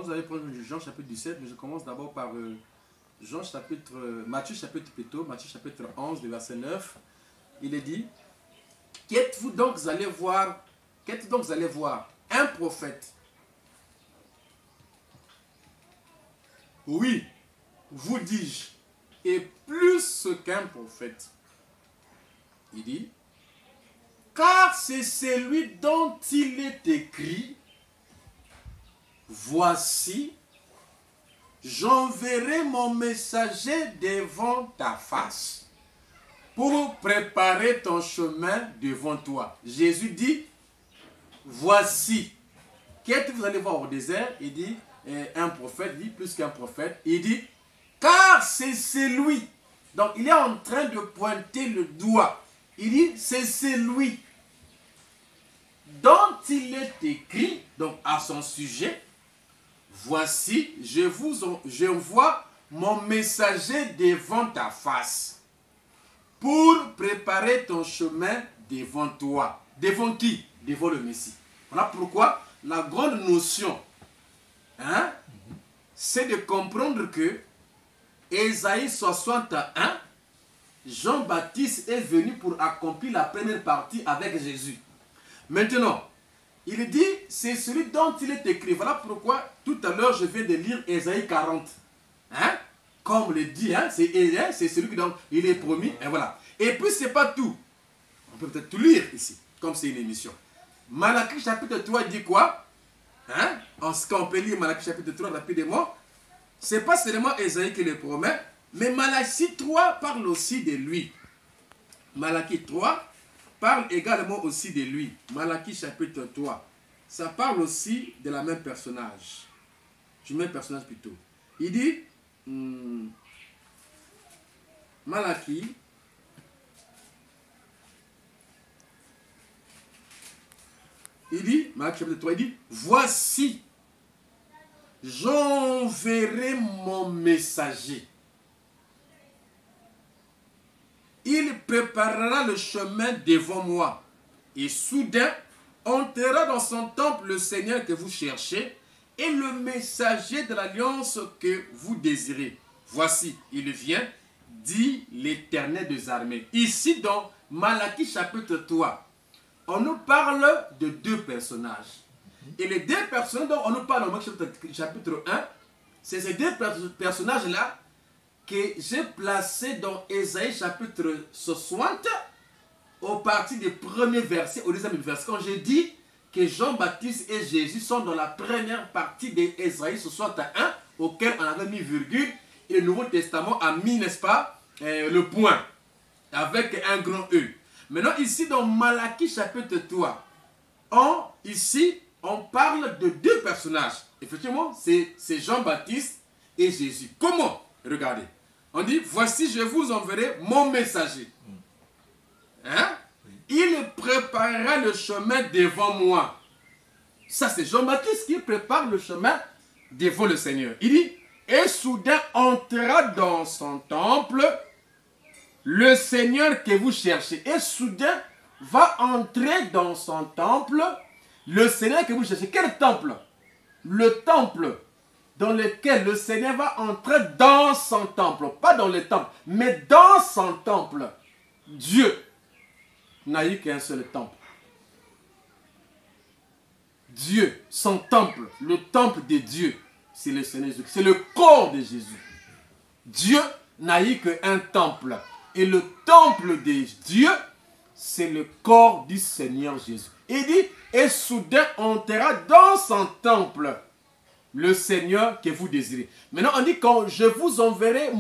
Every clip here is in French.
vous allez prendre Jean chapitre 17, mais je commence d'abord par Matthieu chapitre 11, le verset 9. Il est dit, qu'êtes-vous donc allé voir un prophète? Oui, vous dis-je, et plus qu'un prophète. Il dit, car c'est celui dont il est écrit, voici, j'enverrai mon messager devant ta face pour préparer ton chemin devant toi. Jésus dit, voici. Qu'est-ce que vous allez voir au désert? Il dit, un prophète, il dit plus qu'un prophète. Il dit, car c'est celui. Donc il est en train de pointer le doigt. Il dit, c'est celui dont il est écrit, donc à son sujet, voici, j'envoie mon messager devant ta face pour préparer ton chemin devant toi. Devant qui? Devant le Messie. Voilà pourquoi la grande notion, c'est de comprendre que Ésaïe 61, Jean-Baptiste est venu pour accomplir la première partie avec Jésus. Maintenant, il dit, c'est celui dont il est écrit. Voilà pourquoi, tout à l'heure, je viens de lire Ésaïe 40. Comme le dit, c'est celui dont il est promis. Et voilà. Et puis, ce n'est pas tout. On peut peut-être tout lire ici, comme c'est une émission. Malachie chapitre 3 dit quoi? En ce qu'on peut lire Malachie chapitre 3 rapidement. Ce n'est pas seulement Ésaïe qui le promet, mais Malachie 3 parle aussi de lui. Malachie 3 parle également aussi de lui. Malachie chapitre 3. Ça parle aussi de la même personnage. Du même personnage plutôt. Il dit, Malachie, Malachie chapitre 3, il dit, voici, j'enverrai mon messager. Il préparera le chemin devant moi. Et soudain, entrera dans son temple le Seigneur que vous cherchez et le messager de l'alliance que vous désirez. Voici, il vient, dit l'Éternel des armées. Ici, dans Malachie chapitre 3, on nous parle de deux personnages. Et les deux personnages dont on nous parle dans Malachie chapitre 1, c'est ces deux personnages-là que j'ai placé dans Ésaïe chapitre 60 au parti du premier verset au deuxième verset. Quand j'ai dit que Jean-Baptiste et Jésus sont dans la première partie d'Ésaïe 61 auquel on avait mis virgule et le Nouveau Testament a mis, n'est-ce pas, le point avec un grand E. Maintenant ici dans Malachie chapitre 3, on parle de deux personnages. Effectivement, c'est Jean-Baptiste et Jésus. Comment? Regardez. On dit, voici, je vous enverrai mon messager. Il préparera le chemin devant moi. Ça, c'est Jean-Baptiste qui prépare le chemin devant le Seigneur. Il dit, et soudain entrera dans son temple le Seigneur que vous cherchez. Et soudain va entrer dans son temple le Seigneur que vous cherchez. Quel temple? Le temple dans lequel le Seigneur va entrer dans son temple. Pas dans le temple, mais dans son temple. Dieu n'a eu qu'un seul temple. Dieu, son temple, le temple de Dieu, c'est le Seigneur Jésus. C'est le corps de Jésus. Dieu n'a eu qu'un temple. Et le temple de Dieu, c'est le corps du Seigneur Jésus. Il dit, et soudain entrera dans son temple le Seigneur que vous désirez. Maintenant, on dit, quand je vous enverrai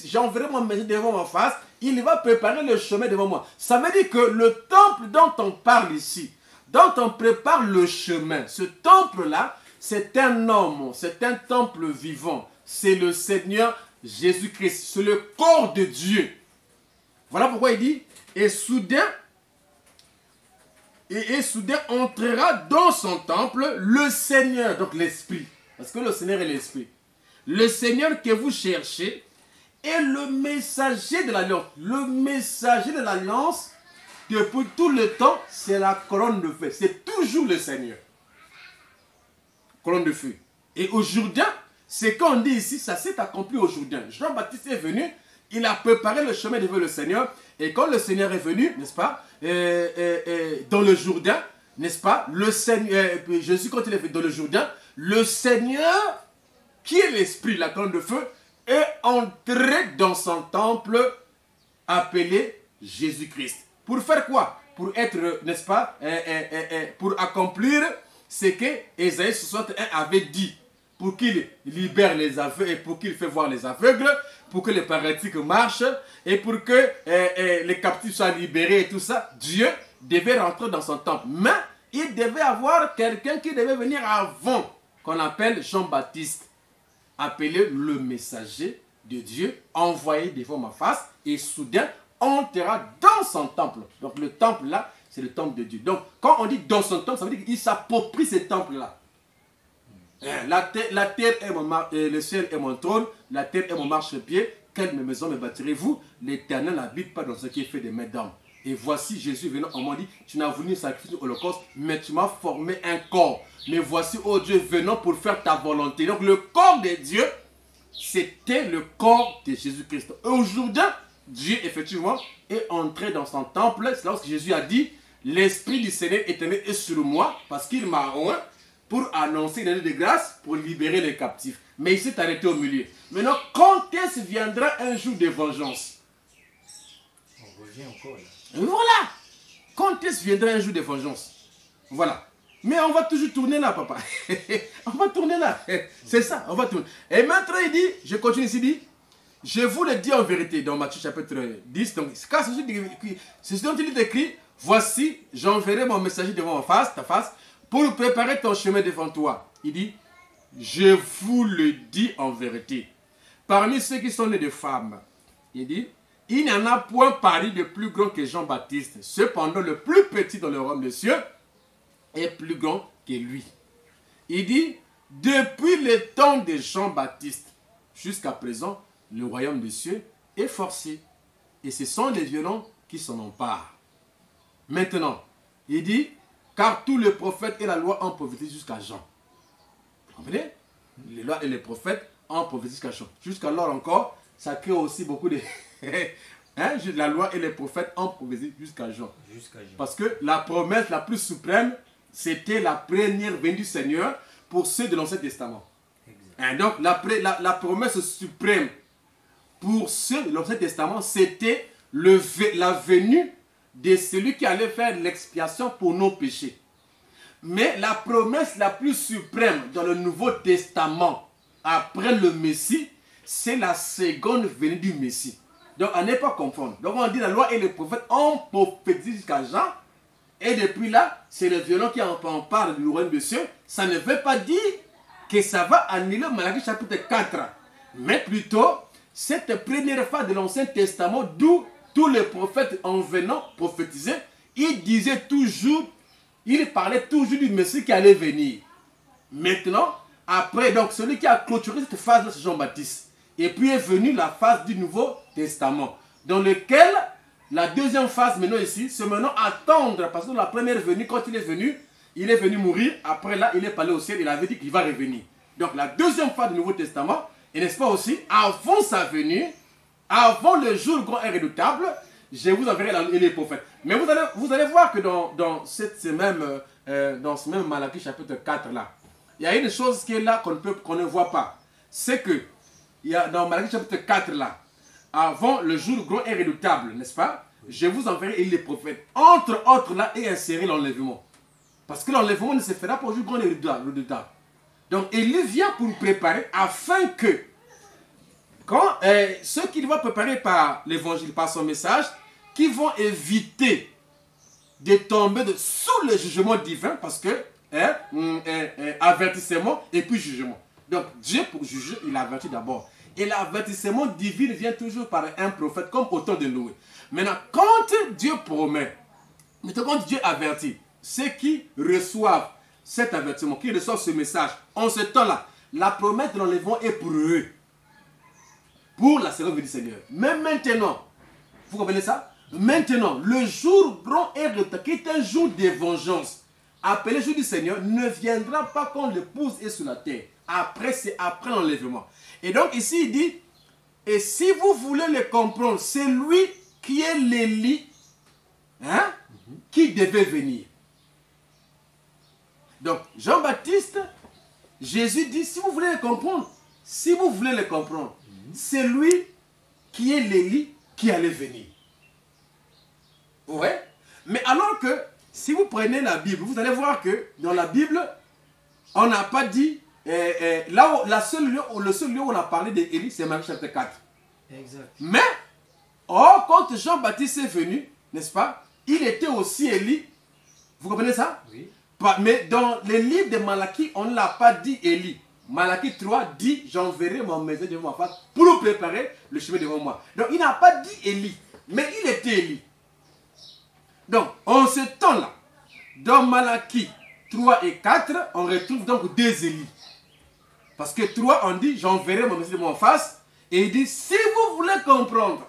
j'enverrai mon messager devant ma face, il va préparer le chemin devant moi. Ça veut dire que le temple dont on parle ici, dont on prépare le chemin, ce temple-là, c'est un homme, c'est un temple vivant. C'est le Seigneur Jésus-Christ, c'est le corps de Dieu. Voilà pourquoi il dit, et soudain entrera dans son temple le Seigneur, donc l'Esprit. Parce que le Seigneur est l'Esprit. Le Seigneur que vous cherchez est le messager de l'alliance. Le messager de l'alliance, depuis tout le temps, c'est la colonne de feu. C'est toujours le Seigneur. Colonne de feu. Et au Jourdain, ce qu'on dit ici, ça s'est accompli au Jourdain. Jean-Baptiste est venu, il a préparé le chemin devant le Seigneur. Et quand le Seigneur est venu, n'est-ce pas, dans le Jourdain, n'est-ce pas, le Seigneur, Jésus quand il est venu dans le Jourdain, le Seigneur, qui est l'Esprit, la colonne de feu, est entré dans son temple appelé Jésus-Christ. Pour faire quoi? Pour être, n'est-ce pas, pour accomplir ce que Ésaïe 61 avait dit. Pour qu'il libère les aveugles et pour qu'il fait voir les aveugles, pour que les paralytiques marchent et pour que les captifs soient libérés et tout ça, Dieu devait rentrer dans son temple. Mais il devait avoir quelqu'un qui devait venir avant, qu'on appelle Jean-Baptiste, appelé le messager de Dieu, envoyé devant ma face, et soudain entrera dans son temple. Donc le temple là, c'est le temple de Dieu. Donc quand on dit dans son temple, ça veut dire qu'il s'approprie ce temple-là. La terre est le ciel est mon trône, la terre est mon marchepied. Quelle maison me bâtirez-vous? L'Éternel n'habite pas dans ce qui est fait des mains d'hommes. Et voici Jésus venant, on m'a dit, tu n'as voulu sacrifier l'holocauste, mais tu m'as formé un corps. Mais voici, oh Dieu, venant pour faire ta volonté. Donc le corps de Dieu, c'était le corps de Jésus-Christ. Aujourd'hui, Dieu, effectivement, est entré dans son temple. C'est lorsque Jésus a dit, l'Esprit du Seigneur éternel est sur moi, parce qu'il m'a oint pour annoncer l'année de grâce, pour libérer les captifs. Mais il s'est arrêté au milieu. Maintenant, quand est-ce viendra un jour de vengeance? On revient encore là. Voilà. Quand est-ce viendra un jour de vengeance? Voilà. Mais on va toujours tourner là, papa. On va tourner là. C'est ça, on va tourner. Et maintenant, il dit, je continue ici, il dit, je vous le dis en vérité, dans Matthieu chapitre 10, donc, c'est ce dont il est écrit, voici, j'enverrai mon messager devant ta face, pour préparer ton chemin devant toi. Il dit, je vous le dis en vérité. Parmi ceux qui sont nés de femmes, il dit, il n'y en a point parmi de plus grand que Jean-Baptiste. Cependant, le plus petit dans le royaume des cieux est plus grand que lui. Il dit, depuis le temps de Jean-Baptiste jusqu'à présent, le royaume des cieux est forcé. Et ce sont les violents qui s'en emparent. Maintenant, il dit, car tous les prophètes et la loi ont prophétisé jusqu'à Jean. Vous comprenez? Les lois et les prophètes ont prophétisé jusqu'à Jean. Jusqu'alors encore, ça crée aussi beaucoup de... la loi et les prophètes ont prophétisé jusqu'à Jean. Parce que la promesse la plus suprême, c'était la première venue du Seigneur pour ceux de l'Ancien Testament. Donc la promesse suprême pour ceux de l'Ancien Testament, c'était la venue de celui qui allait faire l'expiation pour nos péchés. Mais la promesse la plus suprême dans le Nouveau Testament, après le Messie, c'est la seconde venue du Messie. Donc, on n'est pas confondre. Donc, on dit la loi et les prophètes ont prophétisé jusqu'à Jean. Et depuis là, c'est le violent qui en parle du royaume de cieux. Ça ne veut pas dire que ça va annuler Malachie chapitre 4. Mais plutôt, cette première phase de l'Ancien Testament, d'où tous les prophètes en venant prophétiser, ils disaient toujours, ils parlaient toujours du Messie qui allait venir. Maintenant, après, donc celui qui a clôturé cette phase-là, c'est Jean-Baptiste. Et puis est venue la phase du Nouveau Testament, dans lequel la deuxième phase maintenant ici, c'est maintenant attendre, parce que la première venue, quand il est venu mourir, après là, il est parlé au ciel, il avait dit qu'il va revenir. Donc la deuxième phase du Nouveau Testament, et n'est-ce pas aussi, avant sa venue, avant le jour grand et redoutable, je vous enverrai les prophètes. Mais vous allez voir que dans ce même Malachie chapitre 4 là, il y a une chose qui est là qu'on ne voit pas. C'est que il y a dans Malachie chapitre 4 là, avant le jour grand et redoutable, n'est-ce pas? Je vous enverrai les prophètes. Entre autres là, et insérer l'enlèvement. Parce que l'enlèvement ne se fera pas au jour grand et redoutable. Donc il vient pour préparer afin que quand ceux qu'il va préparer par l'évangile, par son message, qui vont éviter de tomber sous le jugement divin, parce que avertissement et puis jugement. Donc Dieu pour juger, il avertit d'abord. Et l'avertissement divin vient toujours par un prophète, comme au temps de Noé. Maintenant, quand Dieu promet, quand Dieu avertit, ceux qui reçoivent cet avertissement, qui reçoivent ce message, en ce temps-là, la promesse de l'enlèvement est pour eux. Pour la seconde venue du Seigneur. Mais maintenant, vous comprenez ça? Maintenant, le jour grand et retard, qui est un jour de vengeance, appelé jour du Seigneur, ne viendra pas quand l'épouse est sur la terre. Après, c'est après l'enlèvement. Et donc ici, il dit, et si vous voulez le comprendre, c'est lui qui est l'Élie, hein, qui devait venir. Donc, Jean-Baptiste, Jésus dit, si vous voulez le comprendre, c'est lui qui est l'Élie qui allait venir. Ouais. Mais alors que, si vous prenez la Bible, vous allez voir que dans la Bible, on n'a pas dit, le seul lieu où on a parlé d'Élie, c'est Matthieu chapitre 4. Exact. Mais, quand Jean-Baptiste est venu, n'est-ce pas, il était aussi Élie. Vous comprenez ça? Oui. Mais dans les livres de Malachie, on ne l'a pas dit Élie. Malachie 3 dit, j'enverrai mon messager devant ma face pour préparer le chemin devant moi. Donc, il n'a pas dit Élie, mais il était Élie. Donc, en ce temps-là, dans Malachie 3 et 4, on retrouve donc deux Élie. Parce que 3, on dit, j'enverrai mon messager devant ma face. Et il dit, si vous voulez comprendre,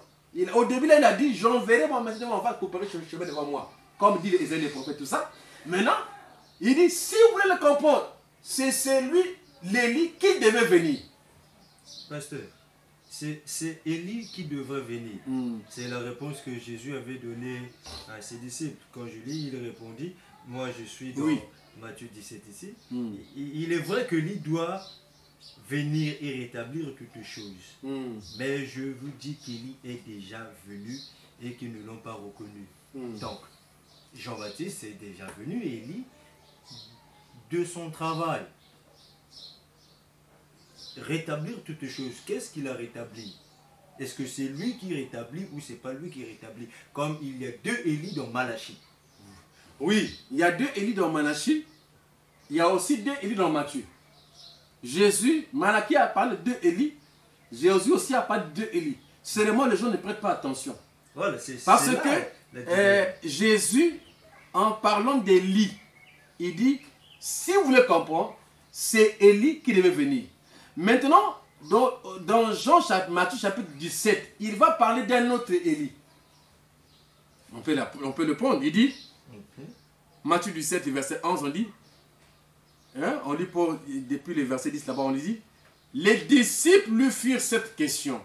au début, là, il a dit, j'enverrai mon messager devant ma face pour préparer le chemin devant moi. Comme dit les prophètes, tout ça. Maintenant, il dit, si vous voulez le comprendre, c'est celui, l'Élie, qui devait venir. Pasteur, c'est Élie qui devrait venir. C'est la réponse que Jésus avait donnée à ses disciples. Quand je lis, il répondit, moi je suis dans Matthieu 17 ici. Il est vrai que Élie doit venir et rétablir toutes choses. Mais je vous dis qu'Élie est déjà venu et qu'ils ne l'ont pas reconnu. Donc, Jean-Baptiste est déjà venu et Élie, de son travail, rétablir toutes choses. Qu'est-ce qu'il a rétabli? Est-ce que c'est lui qui rétablit ou c'est pas lui qui rétablit? Comme il y a deux Élie dans Malachie. Oui, il y a deux Élie dans Malachie. Il y a aussi deux Élie dans Matthieu. Jésus, Malachie a parlé de deux Élie. Jésus aussi a parlé de deux Élie. Seulement, les gens ne prêtent pas attention. Voilà, parce que Jésus, en parlant d'Élie, il dit, si vous voulez comprendre, c'est Élie qui devait venir. Maintenant, dans Matthieu chapitre 17, il va parler d'un autre Élie. On peut le prendre. Il dit, Matthieu 17, verset 11, on dit, hein, on lit depuis le verset 10 là-bas, on dit, les disciples lui firent cette question.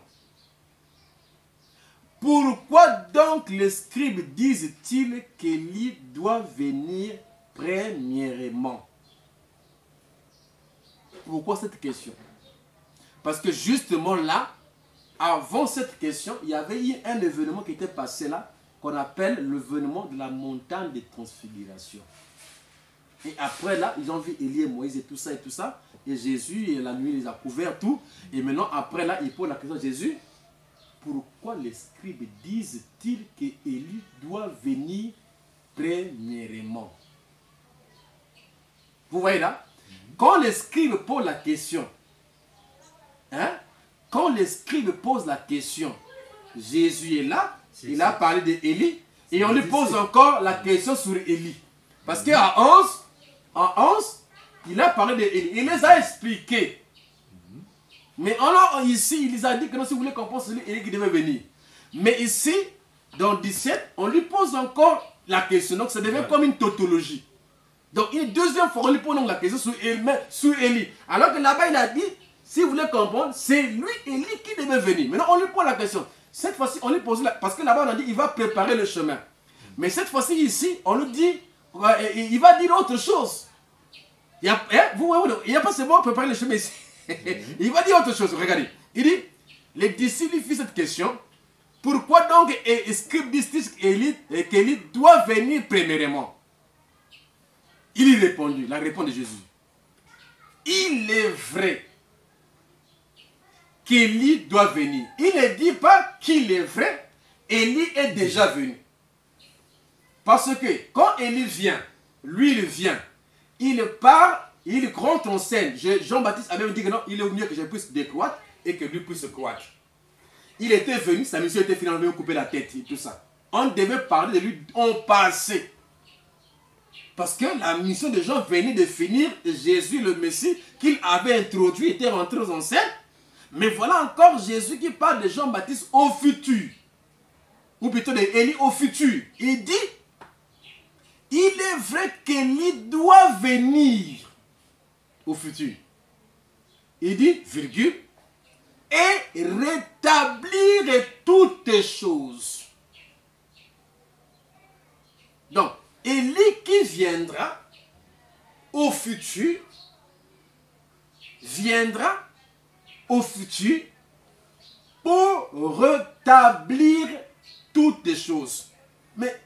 Pourquoi donc les scribes disent-ils qu'Élie doit venir premièrement? Pourquoi cette question? Parce que justement là, avant cette question, il y avait eu un événement qui était passé là, qu'on appelle l'événement de la montagne de transfiguration. Et après là, ils ont vu Élie et Moïse et tout ça, et Jésus, et la nuit, il les a couverts, tout. Et maintenant, après là, il pose la question à Jésus, pourquoi les scribes disent-ils qu'Élie doit venir premièrement? Vous voyez là? Quand les scribes posent la question, hein? Quand les scribes posent la question, Jésus est là, il a parlé d'Élie, et on lui pose encore la question sur Élie. Parce qu'à 11, il a parlé d'Élie. Il les a expliqués. Mais ici, il les a dit que non, si vous voulez comprendre, c'est Élie qui devait venir. Mais ici, dans 17, on lui pose encore la question. Donc ça devient comme une tautologie. Donc une deuxième fois, on lui pose donc la question sur Élie. Alors que là-bas, il a dit, si vous voulez comprendre, c'est lui, Élie, qui devait venir. Maintenant, on lui pose la question. Cette fois-ci, on lui pose parce que là-bas, on a dit, il va préparer le chemin. Mais cette fois-ci, ici, on lui dit, il va dire autre chose. Il n'y a pas seulement préparer le chemin ici. Il va dire autre chose, regardez. Il dit, les disciples lui firent cette question. Pourquoi donc les scribes disent qu'Élie doit venir premièrement? Il y répondit, la réponse de Jésus. Il est vrai qu'Élie doit venir. Il ne dit pas qu'il est vrai, Élie est déjà venu. Parce que quand Élie vient, lui il vient, il part, il rentre en scène. Jean-Baptiste avait dit que non, il est mieux que je puisse décroître et que lui puisse croître. Il était venu, sa mission était finalement de couper la tête et tout ça. On devait parler de lui en passé. Parce que la mission de Jean venait de finir, Jésus le Messie qu'il avait introduit était rentré en scène. Mais voilà encore Jésus qui parle de Jean-Baptiste au futur. Ou plutôt d'Élie au futur. Il dit, il est vrai qu'Élie doit venir au futur. il dit, virgule, et rétablir toutes choses. Donc, Élie qui viendra au futur, pour rétablir toutes les choses. Mais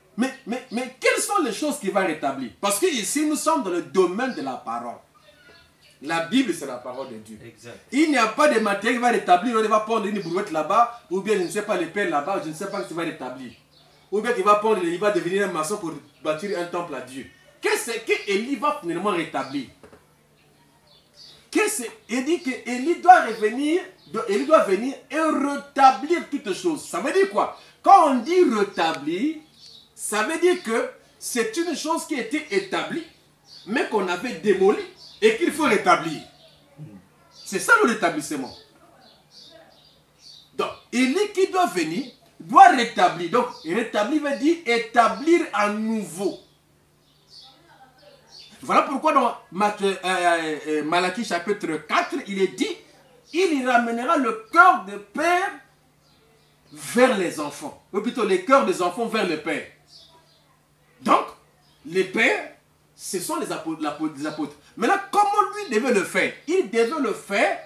quelles sont les choses qu'il va rétablir? Parce que ici, nous sommes dans le domaine de la parole. La Bible, c'est la parole de Dieu. Exact. Il n'y a pas de matériel qui va rétablir. On va prendre une brouette là-bas, ou bien je ne sais pas, les pelles là-bas, je ne sais pas ce qui va rétablir. Ou bien il va devenir un maçon pour bâtir un temple à Dieu. Qu'est-ce que Élie va finalement rétablir? Il dit qu'Élie doit venir et rétablir toutes choses. Ça veut dire quoi? Quand on dit rétablir, ça veut dire que c'est une chose qui a été établie, mais qu'on avait démolie et qu'il faut rétablir. C'est ça le rétablissement. Donc, Élie qui doit venir, doit rétablir. Donc, rétablir veut dire établir à nouveau. Voilà pourquoi dans Malachie chapitre 4, il est dit, il ramènera le cœur des pères vers les enfants. Ou plutôt les cœurs des enfants vers les pères. Donc, les pères, ce sont les apôtres. Maintenant, comment lui devait le faire? Il devait le faire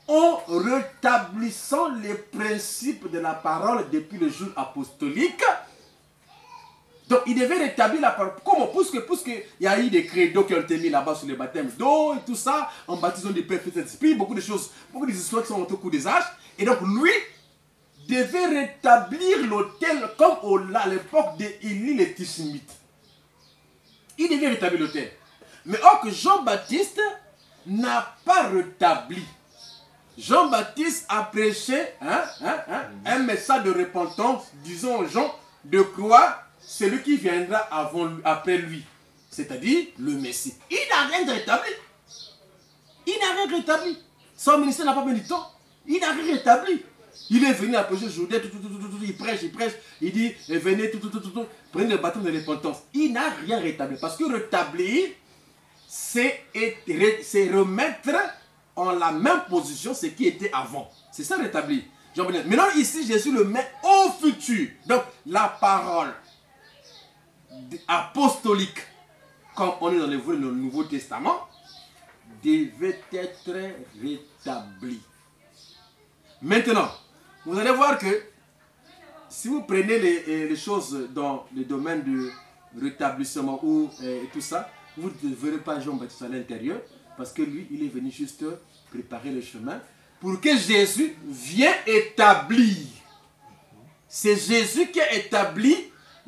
en rétablissant les principes de la parole depuis le jour apostolique. Donc, il devait rétablir la parole. Comment? Puisqu'il y a eu des credos qui ont été mis là-bas sur le baptême d'eau et tout ça, en baptisant du Père, Fils et Esprit, beaucoup de choses, beaucoup d'histoires qui sont au cours des âges. Et donc, lui devait rétablir l'autel comme à l'époque d'Élie le Tishmite. Il devait rétablir l'autel. Mais or que Jean-Baptiste n'a pas rétabli. Jean-Baptiste a prêché un message de repentance, disons aux gens de croire celui qui viendra après lui, c'est-à-dire le Messie. Il n'a rien rétabli. Il n'a rien rétabli. Son ministère n'a pas mis du temps. Il n'a rien rétabli. Il est venu approcher Jourdain, il prêche, il dit, venez, prenez le baptême de repentance. Il n'a rien rétabli. Parce que rétablir, c'est remettre en la même position ce qui était avant. C'est ça rétablir. Maintenant, ici, Jésus le met au futur. Donc, la parole apostolique, comme on est dans le Nouveau Testament, devait être rétablie. Maintenant, vous allez voir que si vous prenez les choses dans le domaine du rétablissement ou tout ça, vous ne verrez pas Jean-Baptiste à l'intérieur, parce que lui, il est venu juste préparer le chemin pour que Jésus vienne établir. C'est Jésus qui a établi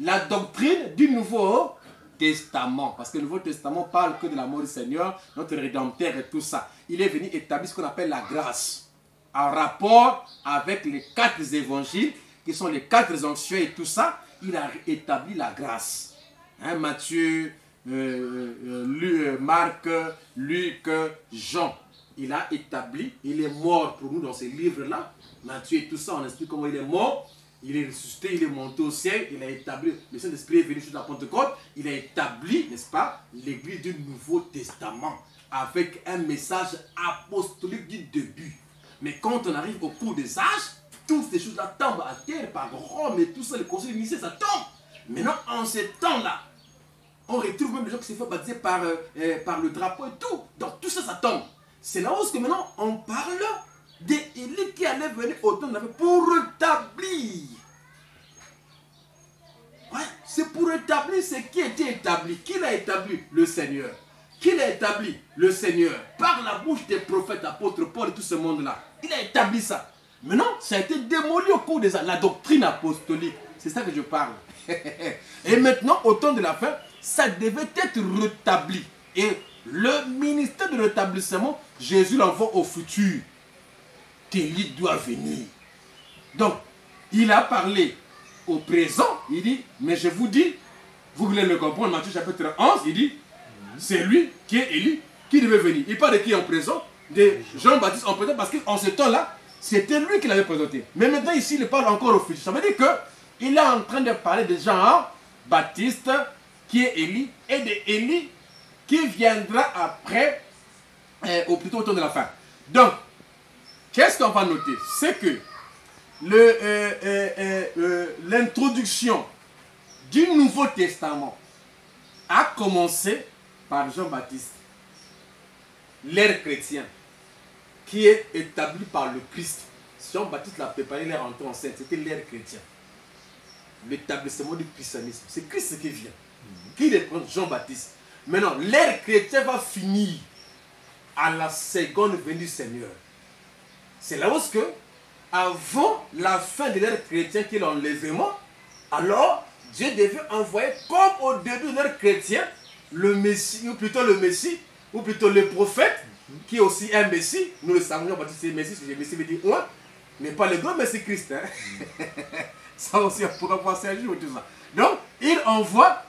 la doctrine du Nouveau Testament. Parce que le Nouveau Testament parle que de l'amour du Seigneur, notre Rédempteur et tout ça. Il est venu établir ce qu'on appelle la grâce. En rapport avec les 4 évangiles, qui sont les 4 onctions et tout ça, il a établi la grâce. Matthieu, Marc, Luc, Jean. Il a établi, il est mort pour nous dans ces livres-là. Matthieu et tout ça, on explique comment il est mort. Il est ressuscité, il est monté au ciel, il a établi, le Saint-Esprit est venu sur la Pentecôte, il a établi, n'est-ce pas, l'église du Nouveau Testament, avec un message apostolique du début. Mais quand on arrive au cours des âges, toutes ces choses-là tombent à terre par Rome et tout ça, le conseil initié, ça tombe. Maintenant, en ce temps-là, on retrouve même les gens qui se font baptiser par le drapeau et tout. Donc tout ça, ça tombe. C'est là où maintenant on parle d'Élie qui allait venir au temps de la fin pour rétablir. Ouais, c'est pour rétablir ce qui était établi. Qui l'a établi? Le Seigneur. Qui l'a établi? Le Seigneur. Par la bouche des prophètes, apôtres, Paul et tout ce monde-là. Il a établi ça. Maintenant, ça a été démoli au cours des années. La doctrine apostolique. C'est ça que je parle. Et maintenant, au temps de la fin, ça devait être rétabli. Et le ministère de rétablissement, Jésus l'envoie au futur. Qu'Élie doit venir. Donc, il a parlé au présent. Il dit, mais je vous dis, vous voulez le comprendre, Matthieu chapitre 11, il dit, c'est lui qui est Élie qui devait venir. Il parle de qui en présent? De Jean-Baptiste en présent, parce qu'en ce temps-là, c'était lui qui l'avait présenté. Mais maintenant, ici, il parle encore au futur. Ça veut dire qu'il est en train de parler de Jean-Baptiste, qui est Élie, et de Élie qui viendra après, ou plutôt au temps de la fin. Donc, qu'est-ce qu'on va noter? C'est que l'introduction du Nouveau Testament a commencé par Jean-Baptiste, l'ère chrétienne, qui est établie par le Christ. Jean-Baptiste l'a préparé, l'ère entrée en scène, c'était l'ère chrétienne. L'établissement du christianisme. C'est Christ qui vient. Qui représente Jean-Baptiste. Maintenant, l'ère chrétienne va finir à la seconde venue du Seigneur. C'est là où que, avant la fin de l'ère chrétienne, qui est l'enlèvement, alors Dieu devait envoyer, comme au début de l'ère chrétienne, le Messie, ou plutôt le Messie, ou plutôt le prophète, qui est aussi un Messie. Nous le savons, Jean-Baptiste c'est Messie, le Messie veut dire un, mais pas le grand Messie Christ. Hein? Ça aussi, on pourra penser un jour tout ça. Donc, il envoie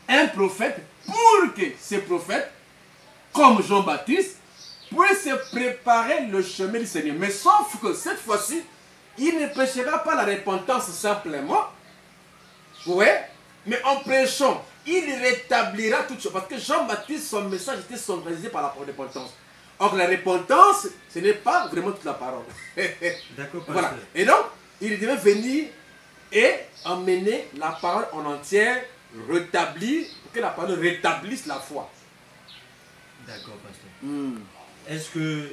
un prophète pour que ce prophète, comme Jean-Baptiste, puisse préparer le chemin du Seigneur. Mais sauf que cette fois-ci, il ne prêchera pas la repentance simplement, ouais, mais en prêchant, il rétablira toute chose. Parce que Jean-Baptiste, son message était centralisé par la repentance. Or, la repentance, ce n'est pas vraiment toute la parole. D'accord, pasteur. Voilà. Et donc, il devait venir et emmener la parole en entière, rétablir, pour que la parole rétablisse la foi. D'accord, pasteur. Est-ce que